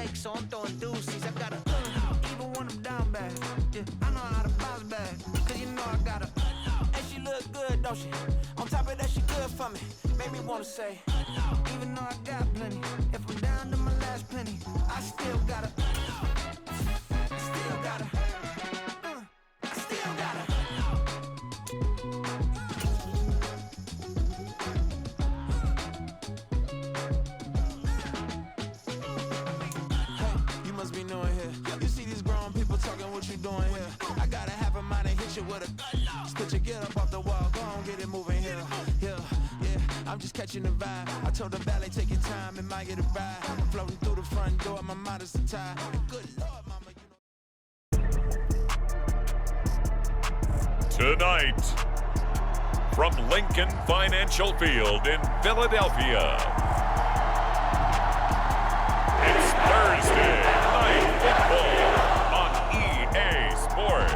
fake, so I'm throwing deuces. I gotta even when I'm down bad. Yeah, I know how to bounce back, cause you know I gotta. And she look good, don't she? On top of that, she good for me. Made me wanna say, even though I got plenty, if I'm down to my last penny, I still gotta. Still gotta. I still gotta. Hey, you must be new in here. You see these grown people talking, what you doing here? I gotta have a mind and hit you with a split you, get up off the wall, go on, get it moving here. Yeah, I'm just catching the vibe. I told the ballet, take your time, it might get a ride. I'm floating through the front door, my mind is a tie. Good Lord, mama, you know. Tonight, from Lincoln Financial Field in Philadelphia, it's Thursday Night Football on EA Sports.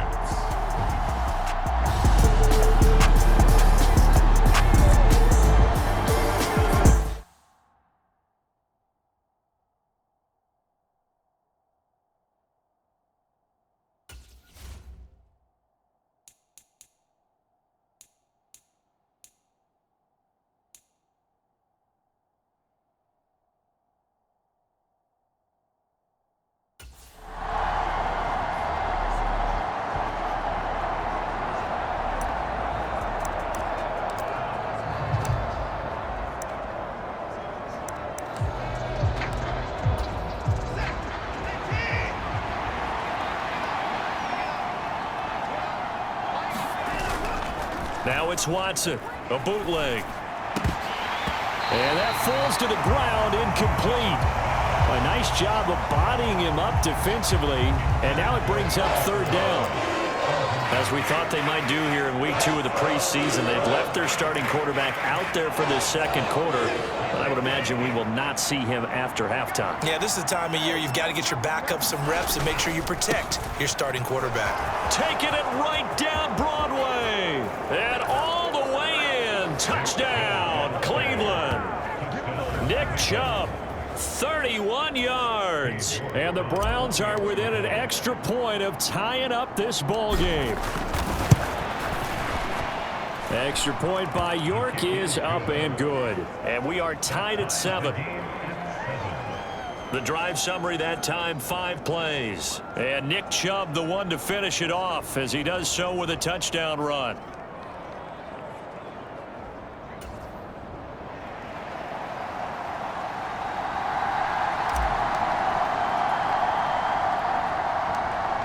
Now it's Watson, a bootleg. And that falls to the ground, incomplete. A nice job of bodying him up defensively, and now it brings up third down. As we thought they might do here in week 2 of the preseason, they've left their starting quarterback out there for this second quarter, but I would imagine we will not see him after halftime. Yeah, this is the time of year you've got to get your backup some reps and make sure you protect your starting quarterback. Taking it right down Broadway, and all the way in. Touchdown, Cleveland. Nick Chubb, 31 yards. And the Browns are within an extra point of tying up this ball game. Extra point by York is up and good. And we are tied at 7. The drive summary that time, 5 plays. And Nick Chubb the one to finish it off as he does so with a touchdown run.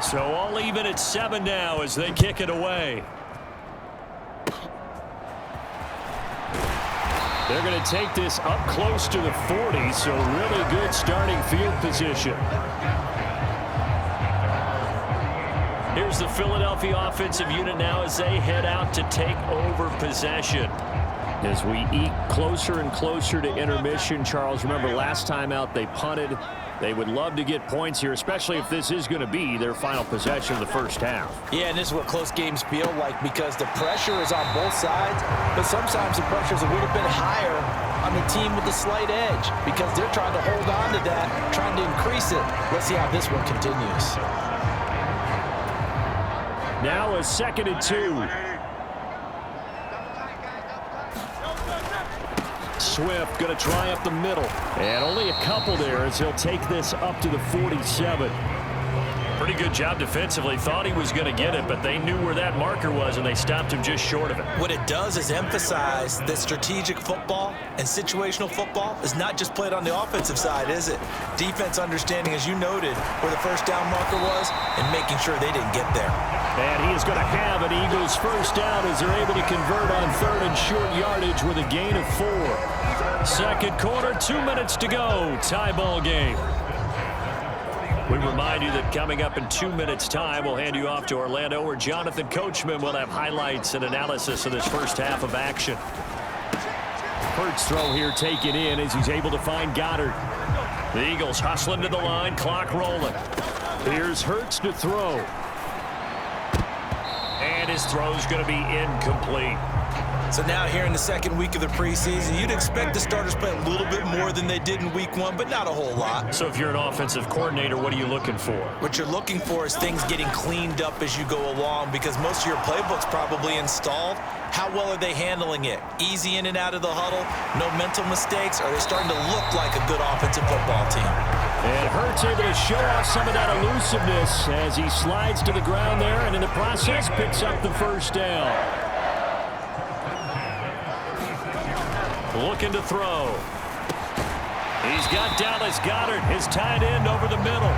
So all even at 7 now as they kick it away. They're going to take this up close to the 40, so really good starting field position. Here's the Philadelphia offensive unit now as they head out to take over possession. As we eke closer and closer to intermission, Charles, remember last time out they punted. They would love to get points here, especially if this is going to be their final possession of the first half. Yeah, and this is what close games feel like because the pressure is on both sides, but sometimes the pressure is a little bit higher on the team with the slight edge because they're trying to hold on to that, trying to increase it. Let's see how this one continues. Now a 2nd and 2. Swift going to try up the middle. And only a couple there as he'll take this up to the 47. Pretty good job defensively. Thought he was going to get it, but they knew where that marker was, and they stopped him just short of it. What it does is emphasize that strategic football and situational football is not just played on the offensive side, is it? Defense understanding, as you noted, where the first down marker was and making sure they didn't get there. And he is going to have an Eagles first down as they're able to convert on 3rd and short yardage with a gain of 4. Second quarter, 2 minutes to go. Tie ball game. We remind you that coming up in 2 minutes' time, we'll hand you off to Orlando, where Jonathan Coachman will have highlights and analysis of this first half of action. Hurts throw here taken in as he's able to find Goddard. The Eagles hustling to the line, clock rolling. Here's Hurts to throw. And his throw's going to be incomplete. So now here in the second week of the preseason, you'd expect the starters to play a little bit more than they did in week 1, but not a whole lot. So if you're an offensive coordinator, what are you looking for? What you're looking for is things getting cleaned up as you go along, because most of your playbook's probably installed. How well are they handling it? Easy in and out of the huddle? No mental mistakes? Are they starting to look like a good offensive football team? And Hurts able to show off some of that elusiveness as he slides to the ground there, and in the process picks up the first down. Looking to throw. He's got Dallas Goedert, his tight end, over the middle.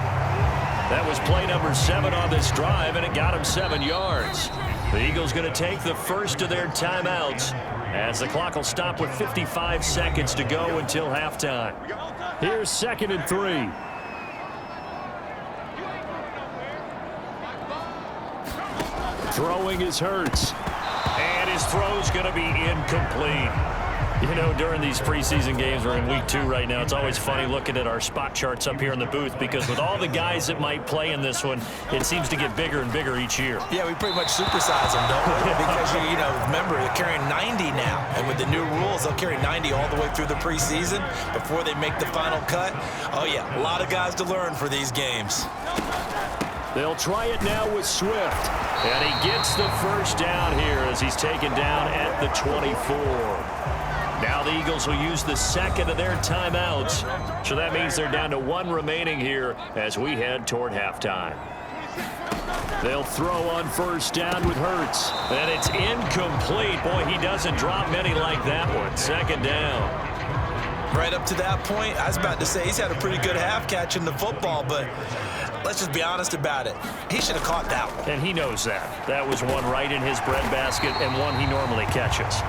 That was play number 7 on this drive, and it got him 7 yards. The Eagles going to take the first of their timeouts as the clock will stop with 55 seconds to go until halftime. Here's 2nd and 3. Throwing is Hurts. And his throw's going to be incomplete. You know, during these preseason games, we're in week 2 right now, it's always funny looking at our spot charts up here in the booth, because with all the guys that might play in this one, it seems to get bigger and bigger each year. Yeah, we pretty much supersize them, don't we? Because, you know, remember, they're carrying 90 now. And with the new rules, they'll carry 90 all the way through the preseason before they make the final cut. Oh, yeah, a lot of guys to learn for these games. They'll try it now with Swift. And he gets the first down here as he's taken down at the 24. Now the Eagles will use the second of their timeouts. So that means they're down to 1 remaining here as we head toward halftime. They'll throw on first down with Hurts. And it's incomplete. Boy, he doesn't drop many like that one. 2nd down. Right up to that point, I was about to say he's had a pretty good half catching the football, but let's just be honest about it. He should have caught that one. And he knows that. That was one right in his breadbasket and one he normally catches.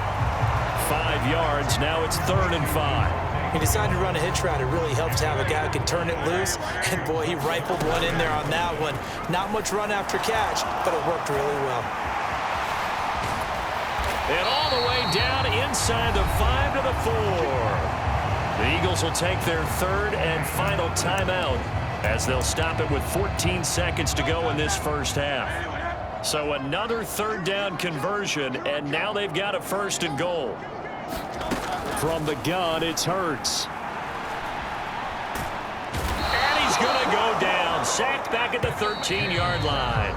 5 yards. Now it's 3rd and 5. He decided to run a hitch route. It really helped to have a guy who can turn it loose. And, boy, he rifled one in there on that one. Not much run after catch, but it worked really well. And all the way down inside the 5 to the 4. The Eagles will take their 3rd and final timeout as they'll stop it with 14 seconds to go in this first half. So another 3rd down conversion, and now they've got a 1st and goal. From the gun, it's Hurts. And he's going to go down. Sacked back at the 13-yard line.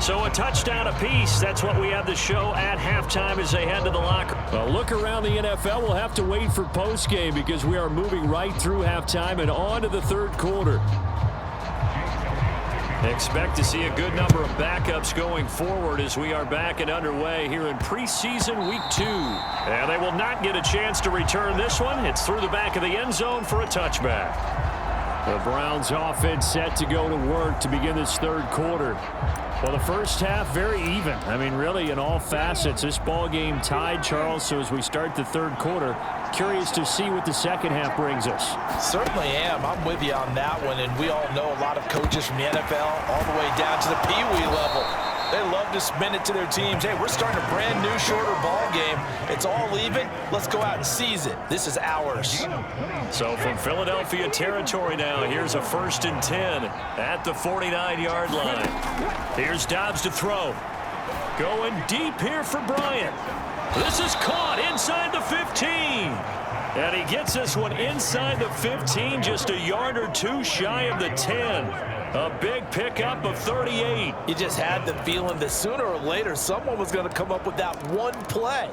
So a touchdown apiece. That's what we have the show at halftime as they head to the locker. A look around the NFL. We'll have to wait for postgame because we are moving right through halftime and on to the 3rd quarter. Expect to see a good number of backups going forward as we are back and underway here in preseason week 2. And they will not get a chance to return this one. It's through the back of the end zone for a touchback. The Browns offense set to go to work to begin this 3rd quarter. Well, the first half, very even. I mean, really, in all facets, this ball game tied, Charles. So as we start the 3rd quarter, curious to see what the second half brings us. Certainly am. I'm with you on that one. And we all know a lot of coaches from the NFL all the way down to the Pee-wee level. They love to spin it to their teams. Hey, we're starting a brand new, shorter ball game. It's all even. Let's go out and seize it. This is ours. So from Philadelphia territory now, here's a 1st and 10 at the 49-yard line. Here's Dobbs to throw. Going deep here for Bryant. This is caught inside the 15. And he gets this one inside the 15, just a yard or 2 shy of the 10. A big pickup of 38. You just had the feeling that sooner or later someone was going to come up with that one play.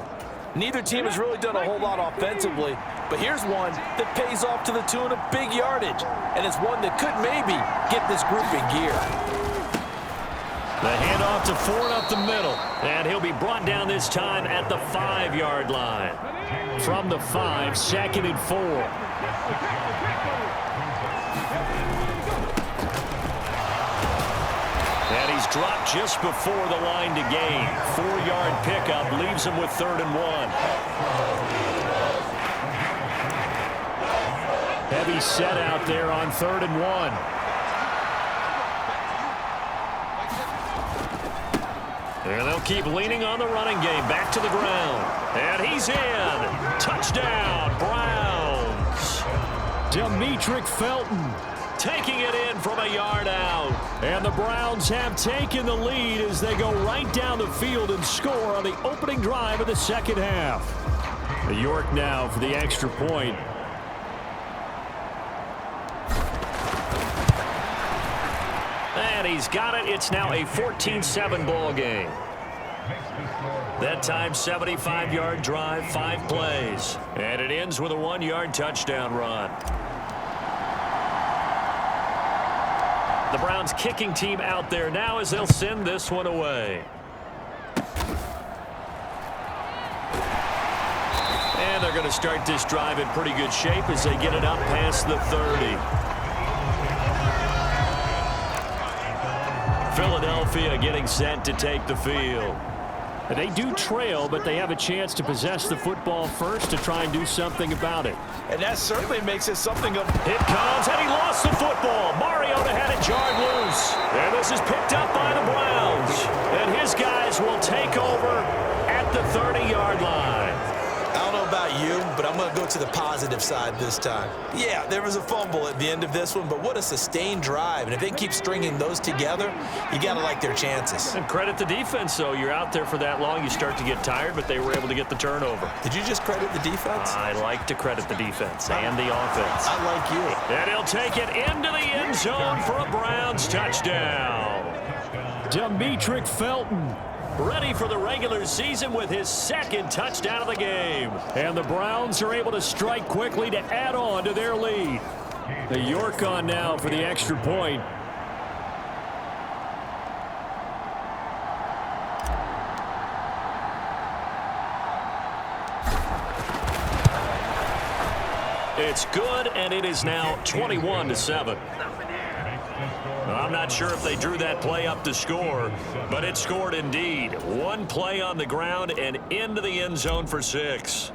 Neither team has really done a whole lot offensively, but here's one that pays off to the tune of big yardage, and it's one that could maybe get this group in gear. The handoff to Ford up the middle, and he'll be brought down this time at the 5-yard line. From the 5, 2nd and 4. And he's dropped just before the line to gain. 4-yard pickup leaves him with 3rd and 1. Heavy set out there on 3rd and 1. And they'll keep leaning on the running game. Back to the ground. And he's in. Touchdown, Browns. Demetric Felton taking it in from a yard out. And the Browns have taken the lead as they go right down the field and score on the opening drive of the second half. York now for the extra point. And he's got it. It's now a 14-7 ball game. That time, 75-yard drive, 5 plays. And it ends with a 1-yard touchdown run. The Browns kicking team out there now as they'll send this one away. And they're going to start this drive in pretty good shape as they get it up past the 30. Philadelphia getting set to take the field. They do trail, but they have a chance to possess the football first to try and do something about it. And that certainly makes it something of... It comes, and he lost the football. Mariota had it jarred loose. And this is picked up by the Browns. And his guys will take over at the 30-yard line. I don't know about you, but I'm going to go to the positive side this time. Yeah, there was a fumble at the end of this one, but what a sustained drive. And if they keep stringing those together, you got to like their chances. And credit the defense, though. You're out there for that long, you start to get tired, but they were able to get the turnover. Did you just credit the defense? I like to credit the defense and the offense. I like you. And he'll take it into the end zone for a Browns touchdown. Demetric Felton, ready for the regular season with his second touchdown of the game. And the Browns are able to strike quickly to add on to their lead. The York on now for the extra point. It's good, and it is now 21-7. I'm not sure if they drew that play up to score, but it scored indeed. One play on the ground and into the end zone for 6.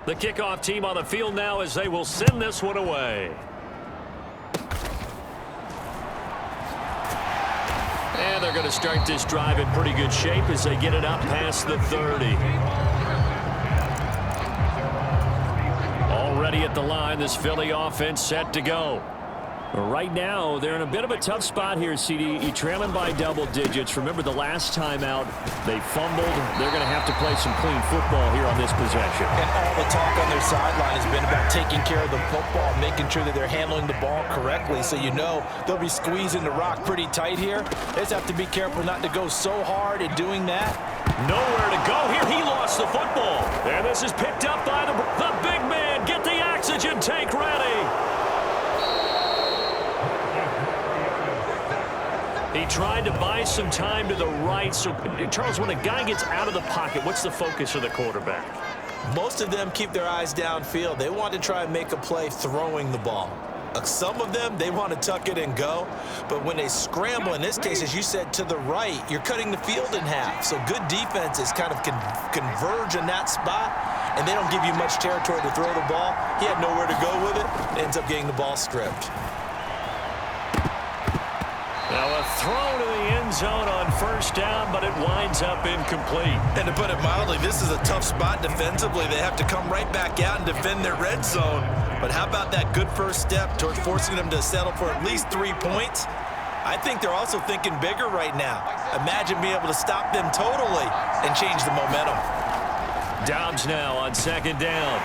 The kickoff team on the field now as they will send this one away. And they're going to start this drive in pretty good shape as they get it up past the 30. Already at the line, this Philly offense set to go. Right now, they're in a bit of a tough spot here, CD. You're trailing by double digits. Remember the last time out, they fumbled. They're going to have to play some clean football here on this possession. And all the talk on their sideline has been about taking care of the football, making sure that they're handling the ball correctly. So you know they'll be squeezing the rock pretty tight here. They just have to be careful not to go so hard in doing that. Nowhere to go here. He lost the football. And this is picked up by the big man. Get the oxygen tank ready. He tried to buy some time to the right. So, Charles, when a guy gets out of the pocket, what's the focus of the quarterback? Most of them keep their eyes downfield. They want to try and make a play throwing the ball. Some of them, they want to tuck it and go. But when they scramble, in this case, as you said, to the right, you're cutting the field in half. So good defenses kind of converge in that spot, and they don't give you much territory to throw the ball. He had nowhere to go with it. Ends up getting the ball stripped. Now a throw to the end zone on first down, but it winds up incomplete. And to put it mildly, this is a tough spot defensively. They have to come right back out and defend their red zone. But how about that good first step towards forcing them to settle for at least 3 points? I think they're also thinking bigger right now. Imagine being able to stop them totally and change the momentum. Dobbs now on second down.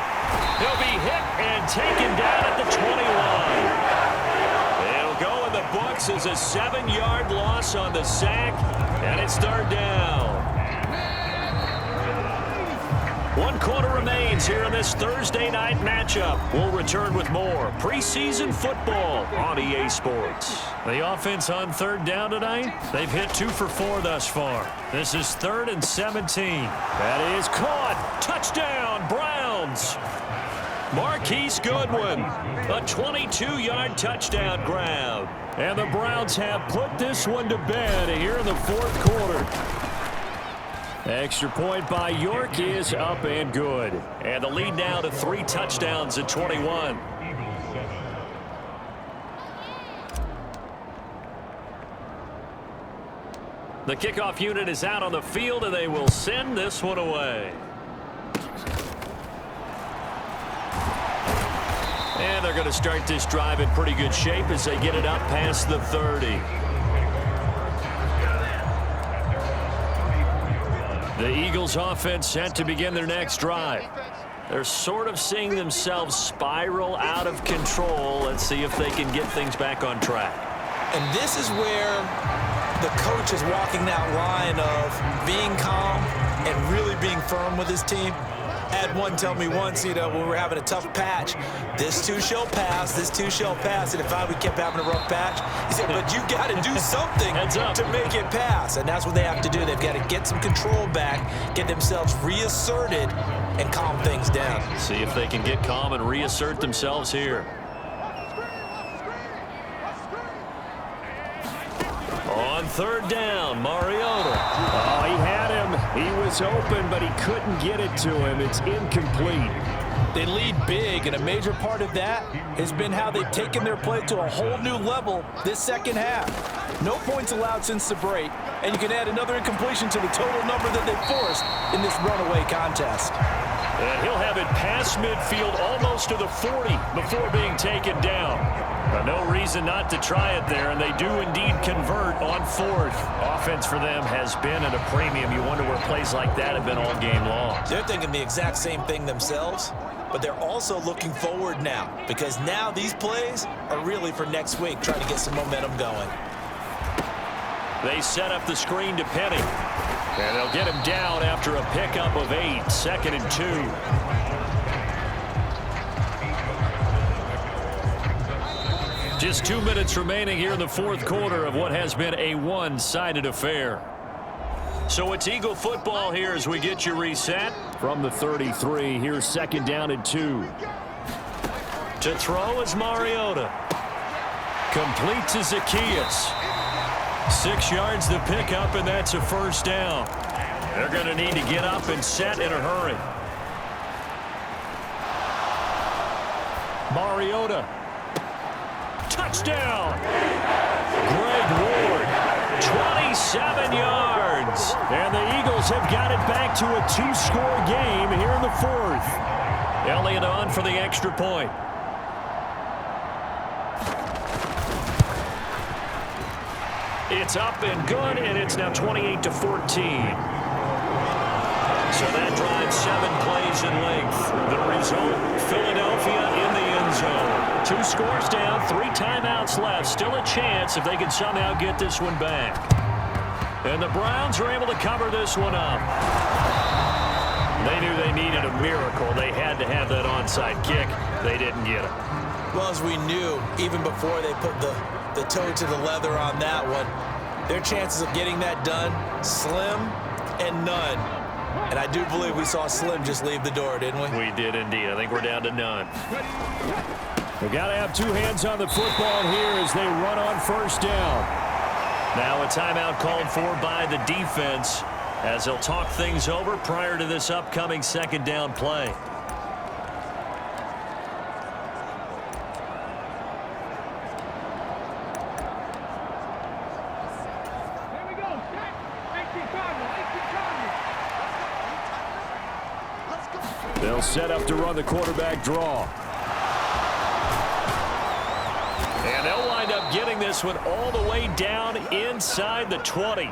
He'll be hit and taken down at the 21. Books is a 7-yard loss on the sack, and it's third down. 1 quarter remains here in this Thursday night matchup. We'll return with more preseason football on EA Sports. The offense on third down tonight, they've hit 2 for 4 thus far. This is 3rd and 17. That is caught. Touchdown, Browns. Marquise Goodwin, a 22-yard touchdown grab. And the Browns have put this one to bed here in the 4th quarter. Extra point by York is up and good. And the lead now to 3 touchdowns at 21. The kickoff unit is out on the field, and they will send this one away. And And they're going to start this drive in pretty good shape as they get it up past the 30. The Eagles offense set to begin their next drive. They're sort of seeing themselves spiral out of control. Let's see if they can get things back on track. And this is where the coach is walking that line of being calm and really being firm with his team. I had one tell me once, when we were having a tough patch, this too shall pass, this too shall pass. And if we kept having a rough patch, he said, but you got to do something to make it pass. And that's what they have to do. They've got to get some control back, get themselves reasserted, and calm things down. See if they can get calm and reassert themselves here. On third down, Mariota. Oh, he had him. He was open, but he couldn't get it to him. It's incomplete. They lead big, and a major part of that has been how they've taken their play to a whole new level this second half. No points allowed since the break, and you can add another incompletion to the total number that they forced in this runaway contest. And he'll have it past midfield almost to the 40 before being taken down. But no reason not to try it there, and they do indeed convert on fourth. Offense for them has been at a premium. You wonder where plays like that have been all game long. They're thinking the exact same thing themselves, but they're also looking forward now, because now these plays are really for next week, trying to get some momentum going. They set up the screen to Penny, and they'll get him down after a pickup of 8, 2nd and 2. Just 2 minutes remaining here in the fourth quarter of what has been a one-sided affair. So it's Eagle football here as we get you reset. From the 33, here's 2nd down and 2. To throw is Mariota. Complete to Zacchaeus. 6 yards the pickup, and that's a first down. They're going to need to get up and set in a hurry. Mariota. Touchdown! Greg Ward, 27 yards. And the Eagles have got it back to a 2-score game here in the fourth. Elliott on for the extra point. It's up and good, and it's now 28-14. So that drives 7 plays in length. The result, Philadelphia in the end zone. 2 scores down, 3 timeouts left. Still a chance if they can somehow get this one back. And the Browns are able to cover this one up. They knew they needed a miracle. They had to have that onside kick. They didn't get it. Well, as we knew, even before they put the toe to the leather on that one, their chances of getting that done, slim and none. And I do believe we saw Slim just leave the door, didn't we? We did indeed. I think we're down to none. They've got to have 2 hands on the football here as they run on first down. Now a timeout called for by the defense as they'll talk things over prior to this upcoming 2nd down play. They'll set up to run the quarterback draw. And they'll wind up getting this one all the way down inside the 20.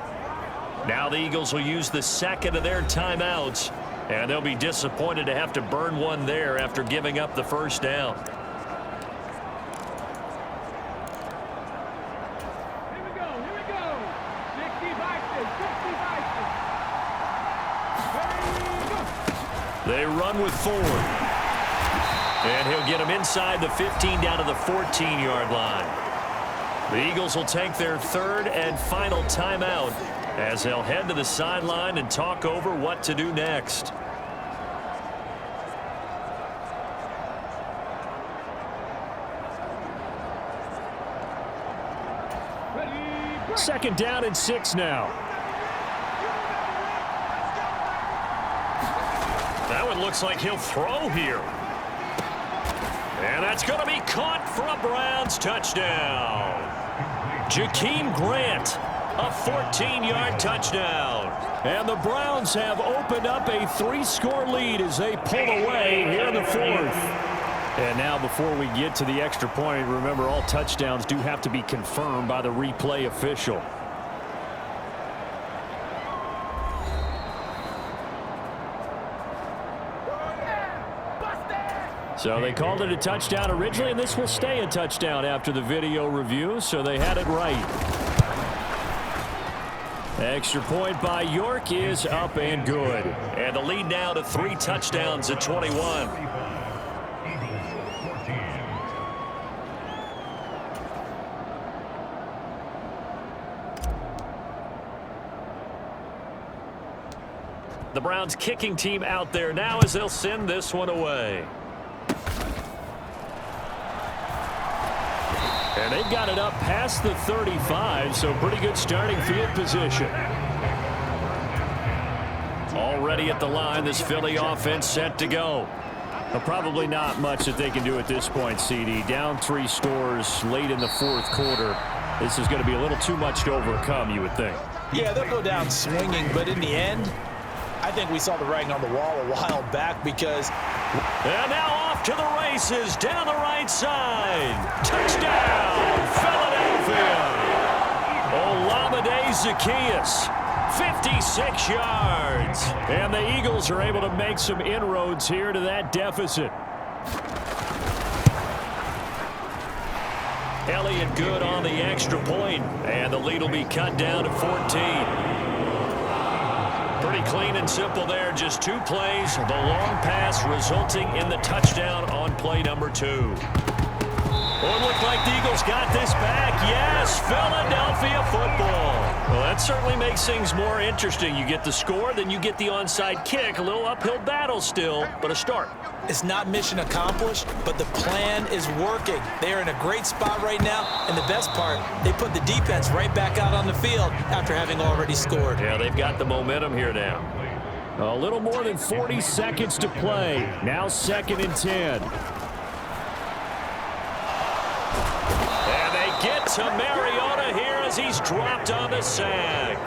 Now the Eagles will use the 2nd of their timeouts, and they'll be disappointed to have to burn one there after giving up the first down. They run with Ford. And he'll get him inside the 15 down to the 14-yard line. The Eagles will take their 3rd and final timeout as they'll head to the sideline and talk over what to do next. Second down and 6 now. That one looks like he'll throw here. And that's going to be caught for a Browns touchdown. Jakeem Grant, a 14-yard touchdown. And the Browns have opened up a 3-score lead as they pull away here in the fourth. And now before we get to the extra point, remember all touchdowns do have to be confirmed by the replay official. So they called it a touchdown originally, and this will stay a touchdown after the video review, so they had it right. Extra point by York is up and good. And the lead now to 3 touchdowns at 21. The Browns kicking team out there now as they'll send this one away. And they've got it up past the 35, so pretty good starting field position. Already at the line, this Philly offense set to go. But probably not much that they can do at this point, CD. Down 3 scores late in the 4th quarter. This is going to be a little too much to overcome, you would think. Yeah, they'll go down swinging, but in the end, I think we saw the writing on the wall a while back because... And now off to the races down the right side. Touchdown, Philadelphia. Olamide Zaccheaus, 56 yards. And the Eagles are able to make some inroads here to that deficit. Elliott good on the extra point, and the lead will be cut down to 14. Pretty clean and simple there. Just 2 plays. The long pass resulting in the touchdown on play number 2. Well, it looked like the Eagles got this back. Yes, Philadelphia football. Well, that certainly makes things more interesting. You get the score, then you get the onside kick. A little uphill battle still, but a start. It's not mission accomplished, but the plan is working. They are in a great spot right now, and the best part, they put the defense right back out on the field after having already scored. Yeah, they've got the momentum here now. A little more than 40 seconds to play. Now 2nd and 10. And they get to Mariota here as he's dropped on the sack.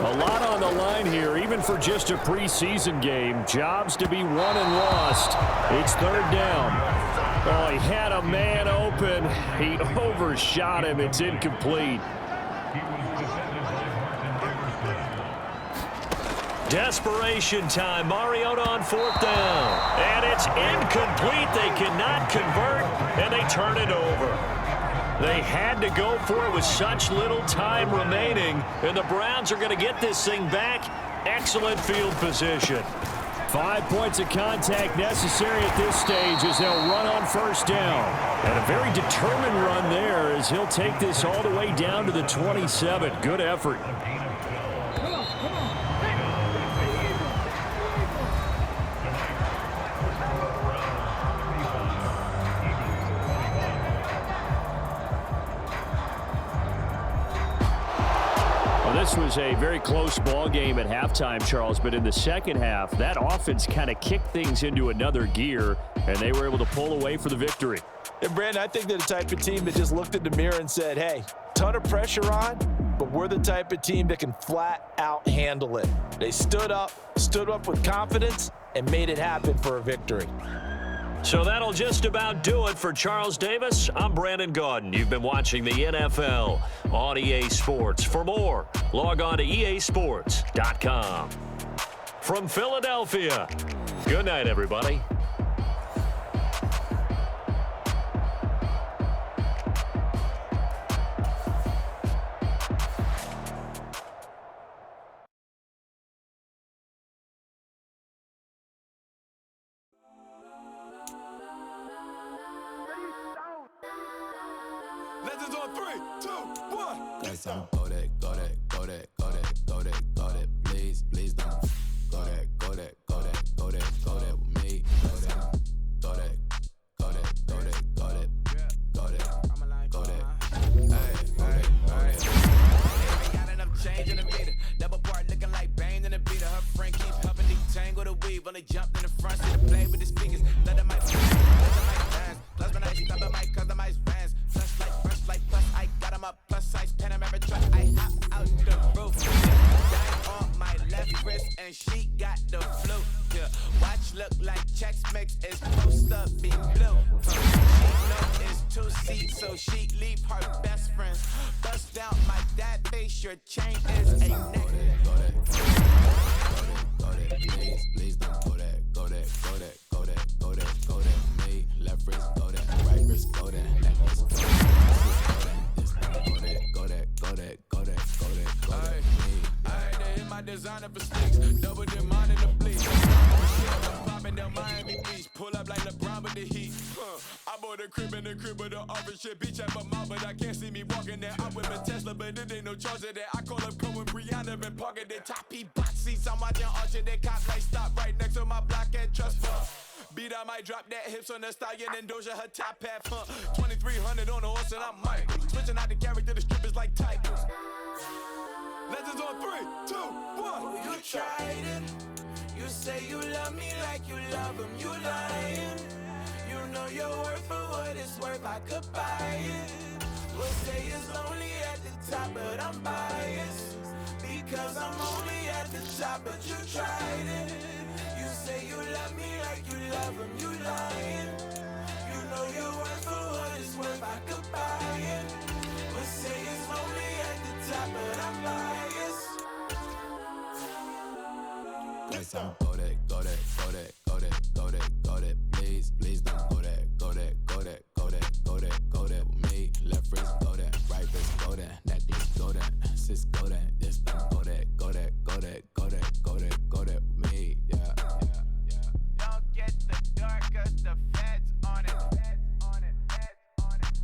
A lot on the line here, even for just a preseason game. Jobs to be won and lost. It's 3rd down. Oh, he had a man open. He overshot him. It's incomplete. Desperation time. Mariota on 4th down. And it's incomplete. They cannot convert, and they turn it over. They had to go for it with such little time remaining, and the Browns are going to get this thing back. Excellent field position. 5 points of contact necessary at this stage as they'll run on 1st down. And a very determined run there as he'll take this all the way down to the 27. Good effort. This was a very close ball game at halftime, Charles, but in the second half, that offense kind of kicked things into another gear, and they were able to pull away for the victory. And, Brandon, I think they're the type of team that just looked in the mirror and said, hey, ton of pressure on, but we're the type of team that can flat out handle it. They stood up with confidence, and made it happen for a victory. So that'll just about do it for Charles Davis. I'm Brandon Gaudin. You've been watching the NFL on EA Sports. For more, log on to easports.com. From Philadelphia, good night, everybody. Legends on 3, 2, 1. Guess I'm go that, go that, go that, go that, go that, go that. Please, please don't go that, go that, go that, go that, go that with me. Go that, go that, go that, go that, go that, go that, go that. Hey, go that, go that. Ain't got enough change in the meter. Double part looking like Bane in the beater. Her friend keep helping detangle the weave. Only jumped in the front seat to play with the speakers. Let them mic dance. Plus when I stop the mic, customize fans. Fresh like plus, I got them up plus size Panamera truck. I hop out the roof. Dive on my left wrist and she got the flu. Yeah. Watch look like Chex Mix is supposed to be blue. Little sheet leave her best friends. Bust down my dad face, your chain is a neck. Please don't go that, go that, go that, go that, go that, go that. Me, left wrist, go that, right wrist, go that, left wrist, go that, go that, go that, go that, go that, go that. I had to hit my designer for sneaks, double the mine in the bleach. I'm popping down Miami Beach, pull up like LeBron with the heat. I bought a crib in the crib with the office shit. Beach at my mouth, but I can't see me walking there. I'm with a Tesla, but it ain't no charger there. I call up Cohen, Brianna, and parking the top P box seats. I'm watching Archer, they cops like stop right next to my block and trust fund. Beat, I might drop that hips on the stallion and Doja her top half, 2300 on the horse and I'm Mike. Switching out the character, the strippers like Tigers. Legends on 3, 2, 1. You tried it. You say you love me like you love him. You lying. You know your worth for what it's worth. I could buy it. We'll say it's lonely at the top, but I'm biased because I'm only at the top. But you tried it. You say you love me like you love him. You lying. You know your worth for what it's worth. I could buy it. We'll say it's lonely at the top, but I'm biased. Go that, go that, go that, go that, go that, go that. Please don't go